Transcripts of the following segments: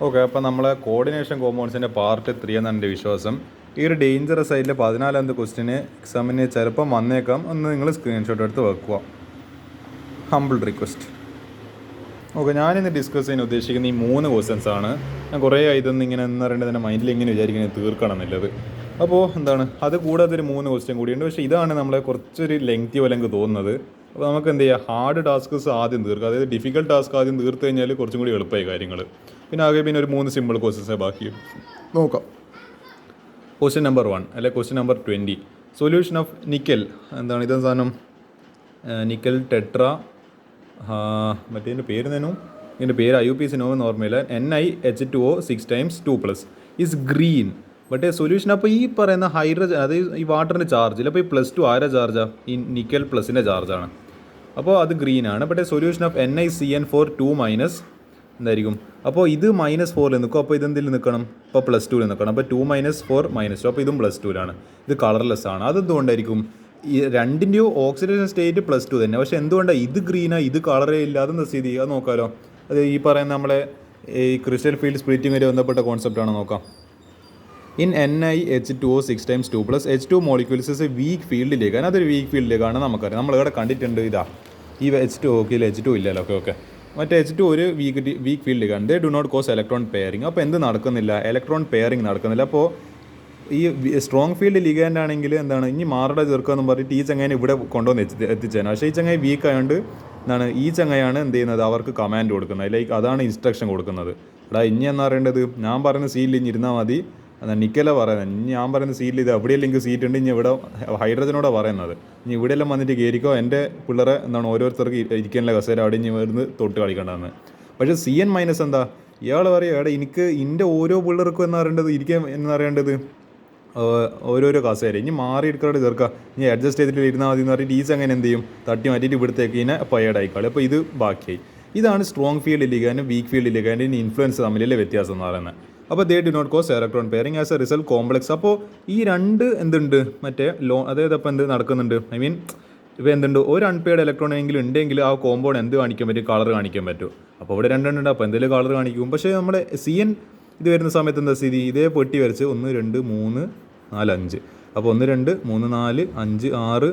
Okay, അപ്പോൾ നമ്മളെ coordination കോമ്പൗണ്ട്സിൻ്റെ part 3 എന്നാണ് എൻ്റെ വിശ്വാസം. ഈ ഒരു ഡേഞ്ചറസ് സൈഡിൽ 14ാമത്തെ ക്വസ്റ്റിന് എക്സാമിന് ചിലപ്പം വന്നേക്കാം. ഒന്ന് നിങ്ങൾ സ്ക്രീൻഷോട്ട് എടുത്ത് വെക്കുക. Humble request. ഓക്കെ, ഞാനിന്ന് ഡിസ്കസ് ചെയ്യാൻ ഉദ്ദേശിക്കുന്ന ഈ 3 ക്വസ്റ്റ്യൻസ് ആണ്. ഞാൻ കുറേ ഇതൊന്നും ഇങ്ങനെ എന്ന് പറയേണ്ടത് എൻ്റെ മൈൻഡിൽ ഇങ്ങനെ വിചാരിക്കുന്നത് തീർക്കണം എന്നുള്ളത്. അപ്പോൾ എന്താണ്, അത് കൂടാതെ ഒരു 3 ക്വസ്റ്റ്യൻ കൂടിയുണ്ട്. പക്ഷേ ഇതാണ് നമ്മളെ കുറച്ചൊരു ലെങ്തി പോലെ എനിക്ക് തോന്നുന്നത്. അപ്പോൾ നമുക്ക് എന്ത് ചെയ്യുക, ഹാർഡ് ടാസ്ക്സ് ആദ്യം തീർക്കുക. അതായത് ഡിഫിക്കൽട്ട് ടാസ്ക് ആദ്യം തീർത്ത് കഴിഞ്ഞാൽ കുറച്ചും കൂടി എളുപ്പമായി കാര്യങ്ങൾ. പിന്നെ ഒരു 3 സിമ്പിൾ ക്വസ്റ്റ്യൻസേ ബാക്കി നോക്കാം. ക്വസ്റ്റ്യൻ നമ്പർ 1 അല്ലെ question number 20. Solution of nickel. എന്താണ് ഇതെന്ന് സാധനം? നിക്കൽ ടെട്ര, മറ്റേതിൻ്റെ പേര് തന്നെയും ഇതിൻ്റെ പേര് IUPAC എന്ന് ഓർമ്മയില്ല. NiH2O 6 times 2+ is green. But solution അപ്പോൾ ഈ പറയുന്ന ഹൈഡ്രജൻ, അതായത് ഈ വാട്ടറിൻ്റെ ചാർജിൽ അപ്പോൾ ഈ +2 ആരുടെ ചാർജാണ്? ഈ നിക്കൽ പ്ലസിൻ്റെ ചാർജാണ്. അപ്പോൾ അത് ഗ്രീൻ ആണ്. ബട്ട് സൊല്യൂഷൻ ഓഫ് NiCN4 2- എന്തായിരിക്കും? അപ്പോൾ ഇത് -4 നിൽക്കും. അപ്പോൾ ഇതെന്തിൽ നിൽക്കണം? ഇപ്പോൾ +2 നിൽക്കണം. അപ്പോൾ 2 - 4 -2. അപ്പോൾ ഇതും +2 ഇത് കളർലെസ് ആണ്. അതെന്തുകൊണ്ടായിരിക്കും? ഈ രണ്ടിൻ്റെയോ ഓക്സിഡേഷൻ സ്റ്റേറ്റ് +2 തന്നെ. പക്ഷേ എന്തുകൊണ്ടാണ് ഇത് ഗ്രീനാണ്, ഇത് കളറേ ഇല്ല? അതെന്താ സ്ഥിതി? അത് നോക്കാമല്ലോ. അത് ഈ പറയുന്ന നമ്മളെ ഈ ക്രിസ്റ്റൽ ഫീൽഡ് സ്പ്ലിറ്റിംഗ് ബന്ധപ്പെട്ട കോൺസെപ്റ്റാണ്. നോക്കാം. In NiH2O 6 times 2+ H2 molecules is a weak ഫീൽഡിലേക്കാണ്. അതൊരു വീക്ക് ഫീൽഡിലേക്കാണ് നമുക്കറിയാം. നമ്മളിവിടെ കണ്ടിട്ടുണ്ട്. ഇതാ ഈ H2O. H2 ഇല്ലല്ലോ. ഓക്കെ. മറ്റേ H2 ഒരു വീക്ക് ഫീൽഡിലേക്കാണ്. They do not cause electron pairing. അപ്പോൾ എന്ത് നടക്കുന്നില്ല? ഇലക്ട്രോൺ പെയറിങ് നടക്കുന്നില്ല. അപ്പോൾ ഈ സ്ട്രോങ് ഫീൽഡ് ലിഗാൻഡ് ആണെങ്കിൽ എന്താണ്, ഇനി മാറുടെ ചേർക്കാമെന്ന് പറഞ്ഞിട്ട് ഈ ചങ്ങായിനെ ഇവിടെ കൊണ്ടുവന്ന് എത്തിച്ചേരാം. പക്ഷേ ഈ ചങ്ങായി വീക്ക് ആയതുകൊണ്ട് എന്താണ്, ഈ ചങ്ങയാണ് എന്ത് ചെയ്യുന്നത്, അവർക്ക് കമാൻഡ് കൊടുക്കുന്നത്. ലൈക്ക് അതാണ് ഇൻസ്ട്രക്ഷൻ കൊടുക്കുന്നത്. എടാ ഇനി എന്നാ പറയേണ്ടത്, ഞാൻ പറയുന്ന സീറ്റിൽ ഇനി ഇരുന്നാൽ മതി. എന്നാൽ നിക്കല പറയുന്നത്, ഇനി ഞാൻ പറയുന്ന സീറ്റിൽ ഇത് എവിടെയെങ്കിലും സീറ്റ് ഉണ്ട്, ഇനി ഇവിടെ ഹൈഡ്രജനോടെ പറയുന്നത്. ഇനി ഇവിടെയെല്ലാം വന്നിട്ട് കയറിക്കോ, എൻ്റെ പിള്ളേരെ എന്താണ് ഓരോരുത്തർക്ക് ഇരിക്കാനുള്ള കസേര അവിടെ ഇനി വരുന്ന് തൊട്ട് കളിക്കേണ്ടതെന്ന്. പക്ഷേ CN- എന്താ, ഇയാൾ പറയുക, എടാ എനിക്ക് എൻ്റെ ഓരോ പിള്ളേർക്കും എന്ന് പറയേണ്ടത്, ഇരിക്കാൻ എന്ന് പറയേണ്ടത് ഓരോരോ കസേര ഇനി മാറിയെടുക്കാതെ ചേർക്കുക, ഇനി അഡ്ജസ്റ്റ് ചെയ്തിട്ട് ഇരുന്നാൽ മതി എന്ന് പറഞ്ഞിട്ട് ഈസ് അങ്ങനെ എന്ത് ചെയ്യും, തട്ടി മാറ്റിയിട്ട് ഇവിടത്തേക്ക് ഇതിനെ പയ്യടായിക്കാളി. അപ്പോൾ ഇത് ബാക്കിയായി. ഇതാണ് സ്ട്രോങ് ഫീൽഡ് ലിഗാൻഡും വീക്ക് ഫീൽഡ് ലിഗാൻഡിൻ്റെ ഇൻഫ്ലുവൻസ് തമ്മിലുള്ള വ്യത്യാസം എന്ന് പറയുന്നത്. അപ്പോൾ they do not cause electron pairing as a result complex. അപ്പോൾ ഈ രണ്ട് എന്തുണ്ട്, മറ്റേ അതായത് അപ്പോൾ എന്ത് നടക്കുന്നുണ്ട്, ഇപ്പോൾ എന്തുണ്ട്, ഒരു അൺപെയർഡ് ഇലക്ട്രോൺ എങ്കിലും ഉണ്ടെങ്കിൽ ആ കോമ്പൗണ്ട് എന്ത് കാണിക്കാൻ പറ്റും? കളർ കാണിക്കാൻ പറ്റും. അപ്പോൾ ഇവിടെ രണ്ടെണ്ണുണ്ട്. അപ്പോൾ എന്തെങ്കിലും കളർ കാണിക്കും. പക്ഷേ നമ്മുടെ CN ഇത് വരുന്ന സമയത്ത് എന്താ സ്ഥിതി? ഇതേ പെട്ടി വരച്ച് 1 2 3 4 5. അപ്പോൾ 1 2 3 4 5 6.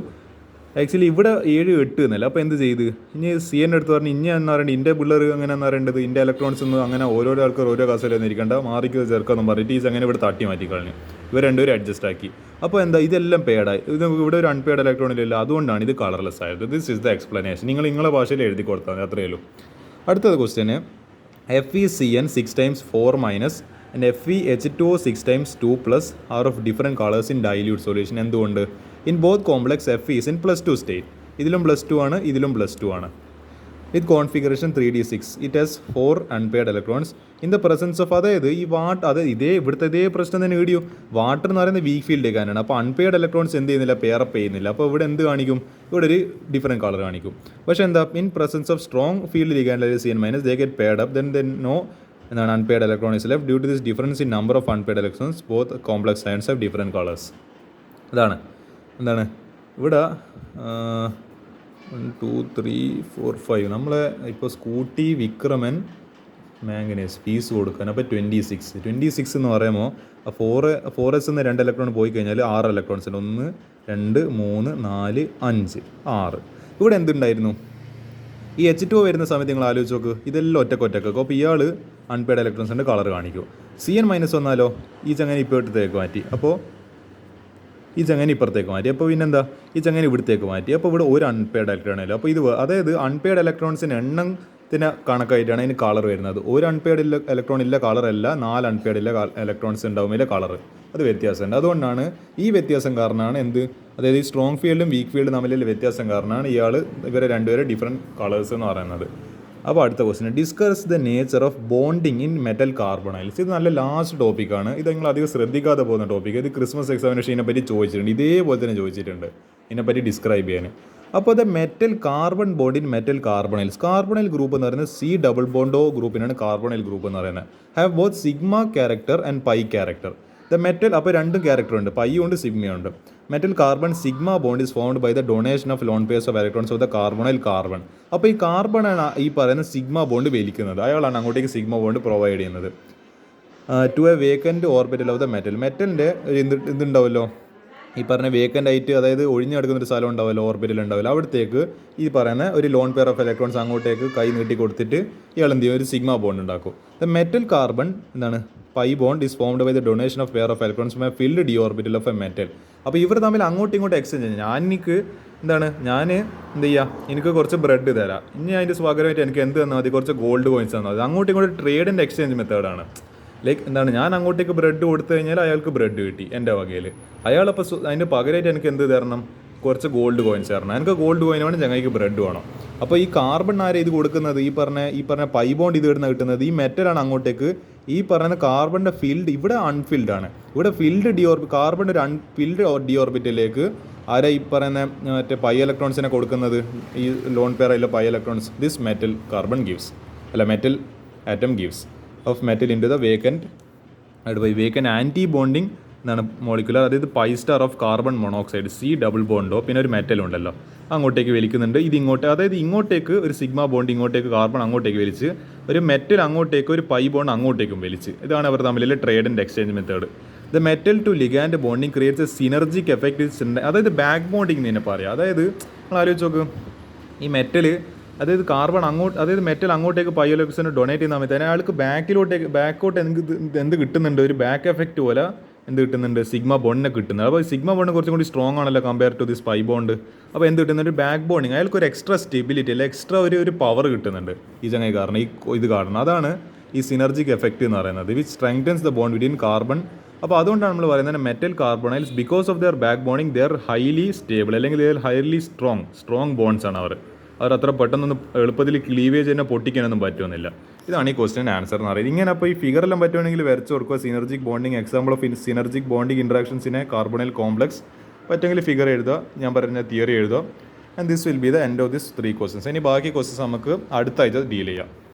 ആക്ച്വലി ഇവിടെ 7 8 എന്നല്ല. അപ്പോൾ എന്ത് ചെയ്ത് ഇനി CN എടുത്ത് പറഞ്ഞ് ഇനി എന്നാ പറയേണ്ടത്, ഇൻ്റെ പിള്ളേർ അങ്ങനെ എന്നാ പറയേണ്ടത്, ഇൻ്റെ ഇലക്ട്രോൺസ് ഒന്നും അങ്ങനെ ഓരോരോ ആൾക്കാർ ഓരോ കസേരയൊന്നും ഇരിക്കണ്ട, മാറിക്ക് ചേർക്കാമെന്ന് പറഞ്ഞിട്ട് ഈസ് അങ്ങനെ ഇവിടെ തട്ടി മാറ്റി കളഞ്ഞു. ഇവർ രണ്ടുപേരും അഡ്ജസ്റ്റ് ആക്കി. അപ്പോൾ എന്താ, ഇതെല്ലാം പെയ്ഡായി. ഇത് ഇവിടെ ഒരു അൺപെയ്ഡ് ഇലക്ട്രോണില്ല. അതുകൊണ്ടാണ് ഇത് കളർലെസ് ആയത്. This is the explanation. നിങ്ങളെ ഭാഷയിൽ എഴുതി കൊടുത്താൽ മതി, അത്രയേ ഉള്ളൂ. അടുത്തത് question, FeCN 6 times 4- and FeH2O 6 times 2+ are of different colors in dilute solution. എന്തുകൊണ്ട്? In both complex Fe is in +2 state. ഇതിലും +2 ആണ്, ഇതിലും +2 ആണ്. With configuration 3d6 it has 4 unpaired electrons in the presence of, അതായത് ഈ ഇവിടുത്തെ ഇതേ പ്രശ്നം തന്നെ വീഡിയോ. വാട്ടർ എന്ന് പറയുന്നത് വീക്ക് ഫീൽഡിലേക്കാണ്. അപ്പോൾ അൺപെയർഡ് ഇലക്ട്രോൺസ് എന്ത് ചെയ്യുന്നില്ല, പെയറപ്പ് ചെയ്യുന്നില്ല. അപ്പോൾ ഇവിടെ എന്ത് കാണിക്കും? ഇവിടെ ഒരു ഡിഫറെൻറ്റ് കളർ കാണിക്കും. പക്ഷേ എന്താ, in presence of strong field ligand CN- they get paired up, then no എന്താണ് unpaired electron is left. Due to this difference in number of unpaired electrons both complex ions have different colors. അതാണ് എന്താണ് ഇവിടെ 1 2 3 4 5 നമ്മളെ ഇപ്പോൾ scooty Vikraman manganese fees കൊടുക്കാൻ. അപ്പോൾ 26 എന്ന് പറയുമ്പോൾ 4s എന്ന് 2 ഇലക്ട്രോൺ പോയി കഴിഞ്ഞാൽ 6 ഇലക്ട്രോൺസ് ഉണ്ട്. 1 2 3 4 5 6. ഇവിടെ എന്തുണ്ടായിരുന്നു? ഈ H2O വരുന്ന സമയത്ത് നിങ്ങൾ ആലോചിച്ച് നോക്ക്, ഇതെല്ലാം ഒറ്റക്കൊക്കെ. അപ്പോൾ ഇയാൾ അൺപെയ്ഡ് ഇലക്ട്രോൺസിൻ്റെ കളർ കാണിക്കും. CN- വന്നാലോ ഈ ചങ്ങനെ ഇപ്പോഴത്തേക്ക് മാറ്റി. അപ്പോൾ ഈ ചങ്ങനെ ഇപ്പുറത്തേക്ക് മാറ്റി. അപ്പോൾ പിന്നെന്താ, ഈ ചങ്ങനെ ഇവിടത്തേക്ക് മാറ്റി. അപ്പോൾ ഇവിടെ ഒരു അൺപെയ്ഡ് ഇലക്ട്രോൺ ഇല്ല. അപ്പോൾ ഇത് അതായത് അൺപെയ്ഡ് ഇലക്ട്രോൺസിന് എണ്ണത്തിന് കണക്കായിട്ടാണ് ഇതിന് കളർ വരുന്നത്. ഒരു അൺപെയ്ഡ് ഇലക്ട്രോൺ ഇല്ല കളറല്ല, 4 അൺപെയ്ഡ് ഇലക്ട്രോൺസ് ഉണ്ടാവും ഇതിലെ കളർ. അത് വ്യത്യാസമുണ്ട്. അതുകൊണ്ടാണ് ഈ വ്യത്യാസം കാരണമാണ് എന്ത്, അതായത് ഈ സ്ട്രോങ് ഫീൽഡും വീക്ക് ഫീൽഡും തമ്മിലുള്ള വ്യത്യാസം കാരണമാണ് ഇവരെ രണ്ടുപേരെ ഡിഫറെൻറ്റ് കളേഴ്സ് എന്ന് പറയുന്നത്. അപ്പോൾ അടുത്ത question, discuss the nature of bonding in metal carbonyls. ഇത് നല്ല ലാസ്റ്റ് ടോപ്പിക്കാണ്. ഇത് നിങ്ങൾ അധികം ശ്രദ്ധിക്കാതെ പോകുന്ന ടോപ്പിക്ക്. ഇത് ക്രിസ്മസ് എക്സാമിനേഷൻ ഇതിനെപ്പറ്റി ചോദിച്ചിട്ടുണ്ട്, ഇതേപോലെ തന്നെ ചോദിച്ചിട്ടുണ്ട് ഇതിനെപ്പറ്റി ഡിസ്ക്രൈബ് ചെയ്യാൻ. അപ്പോൾ the metal carbon bond in metal carbonyls. Carbonyl group എന്ന് പറയുന്നത് C double bond O ഗ്രൂപ്പിനാണ് കാർബണൈൽ ഗ്രൂപ്പ് എന്ന് പറയുന്നത്. Have both sigma character and pi character. The metal അപ്പോൾ രണ്ടും ക്യാരക്ടർ ഉണ്ട്, പൈയും ഉണ്ട് സിഗ്മയും ഉണ്ട്. Metal carbon sigma bond is formed by the donation of lone pairs of electrons of the carbonyl carbon. അപ്പോൾ ഈ കാർബണാണ് ഈ പറയുന്ന സിഗ്മ ബോണ്ട് വലിക്കുന്നത്, അയാളാണ് അങ്ങോട്ടേക്ക് സിഗ്മ ബോണ്ട് പ്രൊവൈഡ് ചെയ്യുന്നത്. To a vacant orbital of the metal. മെറ്റലിൻ്റെ ഇതുണ്ടാവുമല്ലോ ഈ പറഞ്ഞ വേക്കൻ്റ് ആയിട്ട്, അതായത് ഒഴിഞ്ഞു കിടക്കുന്നൊരു സ്ഥലം ഉണ്ടാവില്ല, ഓർബിറ്റൽ ഉണ്ടാവില്ല, അവിടത്തേക്ക് ഈ പറയുന്ന ഒരു ലോൺ പെയർ ഓഫ് ഇലക്ട്രോൺസ് അങ്ങോട്ടേക്ക് കൈ നീട്ടി കൊടുത്തിട്ട് ഇയാൾ എന്ത് ചെയ്യും, ഒരു സിഗ്മ ബോണ്ട് ഉണ്ടാക്കും. ദ മെറ്റൽ കാർബൺ എന്താണ് pi bond is formed by the donation of pair of electrons from a filled d orbital of a metal. അപ്പോൾ ഇവർ തമ്മിൽ അങ്ങോട്ടും ഇങ്ങോട്ടും എക്സ്ചേഞ്ച് ചെയ്യും. ഞാൻ എന്ത് ചെയ്യുക, എനിക്ക് കുറച്ച് ബ്രെഡ് തരാം, ഇനി അതിൻ്റെ പകരമായിട്ട് എനിക്ക് എന്ത് തന്നാൽ മതി, കുറച്ച് ഗോൾഡ് കോയിൻസ് തന്നാൽ മതി. അങ്ങോട്ടും ഇങ്ങോട്ടും ട്രേഡിൻ്റെ എക്സ്ചേഞ്ച് മെത്തേഡാണ്. ലൈക്ക് ഞാൻ അങ്ങോട്ടേക്ക് ബ്രെഡ് കൊടുത്തു കഴിഞ്ഞാൽ അയാൾക്ക് ബ്രെഡ് കിട്ടി എൻ്റെ വകയിൽ, അയാളപ്പോൾ അതിൻ്റെ പകരമായിട്ട് എനിക്ക് എന്ത് തരണം, കുറച്ച് ഗോൾഡ് കോയിൻസ് തരണം. എനിക്ക് ഗോൾഡ് കോയിൻ വേണം, ഞങ്ങൾക്ക് ബ്രെഡ് വേണം. അപ്പോൾ ഈ കാർബൺ ആരെ ഇത് കൊടുക്കുന്നത്, ഈ പറഞ്ഞ പൈ ബോണ്ട് ഇത് ഇടുന്ന കിട്ടുന്നത് ഈ മെറ്റലാണ് അങ്ങോട്ടേക്ക്. ഈ പറയുന്ന കാർബണിൻ്റെ ഫീൽഡ് ഇവിടെ അൺഫിൽഡ് ആണ്, ഇവിടെ കാർബൺ ഒരു അൺഫിൽഡ് ഡി ഓർബിറ്റിലേക്ക് ആരാ ഈ പറയുന്ന മറ്റേ പൈ ഇലക്ട്രോൺസിനെ കൊടുക്കുന്നത്, ഈ ലോൺ പെയർ ആയിട്ടുള്ള pi electrons this metal carbon gives, അല്ല metal atom gives of metal into the vacant antibonding എന്നാണ് മോളിക്കുലർ, അതായത് pi star of carbon monoxide C double ബോണ്ടോ, പിന്നെ ഒരു മെറ്റൽ ഉണ്ടല്ലോ അങ്ങോട്ടേക്ക് വലിക്കുന്നുണ്ട്. ഇത് ഇങ്ങോട്ട്, അതായത് ഇങ്ങോട്ടേക്ക് ഒരു സിഗ്മ ബോണ്ട്, ഇങ്ങോട്ടേക്ക് കാർബൺ അങ്ങോട്ടേക്ക് വലിച്ച്, ഒരു മെറ്റൽ അങ്ങോട്ടേക്ക് ഒരു പൈ ബോണ്ട് അങ്ങോട്ടേക്കും വലിച്ച്. ഇതാണ് അവർ തമ്മിലുള്ള trade and exchange method. The metal to ligand bonding creates a synergic effect, അതായത് ബാക്ക് ബോണ്ടിങ് തന്നെ പറയാം. അതായത് നിങ്ങൾ ആലോചിച്ച് നോക്ക്, ഈ മെറ്റൽ അതായത് കാർബൺ അതായത് മെറ്റൽ അങ്ങോട്ടേക്ക് പൈ ഇലക്ട്രോൺസിന് ഡൊണേറ്റ് ചെയ്യുന്ന സമയത്ത് തന്നെ അയാൾക്ക് ബാക്കോട്ട് എന്ത് കിട്ടുന്നുണ്ട്, ഒരു ബാക്ക് എഫക്റ്റ് പോലെ എന്ത് കിട്ടുന്നുണ്ട്, സിഗ്മ ബോണ്ടിനെ കിട്ടുന്നത്. അപ്പോൾ സിഗ്മ ബോണ്ട് കുറച്ചും കൂടി സ്ട്രോങ് ആണല്ലോ compare to this pi bond. അപ്പോൾ എന്ത് കിട്ടുന്നുണ്ട്, ബാക്ക് ബോണ്ടിങ്, അയാൾക്ക് ഒരു എക്സ്ട്രാ സ്റ്റെബിലിറ്റി അല്ലെ എക്സ്ട്രാ ഒരു പവർ കിട്ടുന്നുണ്ട് ഈ ചങ്ങായി കാരണം, ഇത് കാരണം. അതാണ് ഈ സിനർജിക് എഫക്റ്റ് എന്ന് പറയുന്നത്, which strengthens the bond between carbon. അപ്പോൾ അതുകൊണ്ടാണ് നമ്മൾ പറയുന്നത് metal carbonyls because of their back bonding they're highly stable, അല്ലെങ്കിൽ ഹൈലി സ്ട്രോങ് ബോണ്ട്സ് ആണ് അവർ അത്ര പെട്ടെന്നൊന്നും എളുപ്പത്തിൽ ക്ലീവേജ് തന്നെ പൊട്ടിക്കാനൊന്നും പറ്റുമെന്നില്ല. ഇതാണ് ഈ ക്വസ്റ്റ്യൻ ആൻസർ എന്ന് പറയുന്നത്. ഇങ്ങനെ അപ്പോൾ ഈ ഫിഗറെല്ലാം പറ്റുവാണെങ്കിൽ വരച്ച് കൊടുക്കുക. Synergic bonding, example of synergic bonding ഇൻട്രാക്ഷൻസിനെ കാർബണൈൽ കോംപ്ലക്സ് പറ്റുമെങ്കിൽ ഫിഗർ എഴുതുക, ഞാൻ പറഞ്ഞ തിയറി എഴുതുക. And this will be the end of this 3 questions. ഇനി ബാക്കി ക്വസ്റ്റ്യൻസ് നമുക്ക് അടുത്ത ആഴ്ച ഡീൽ ചെയ്യാം.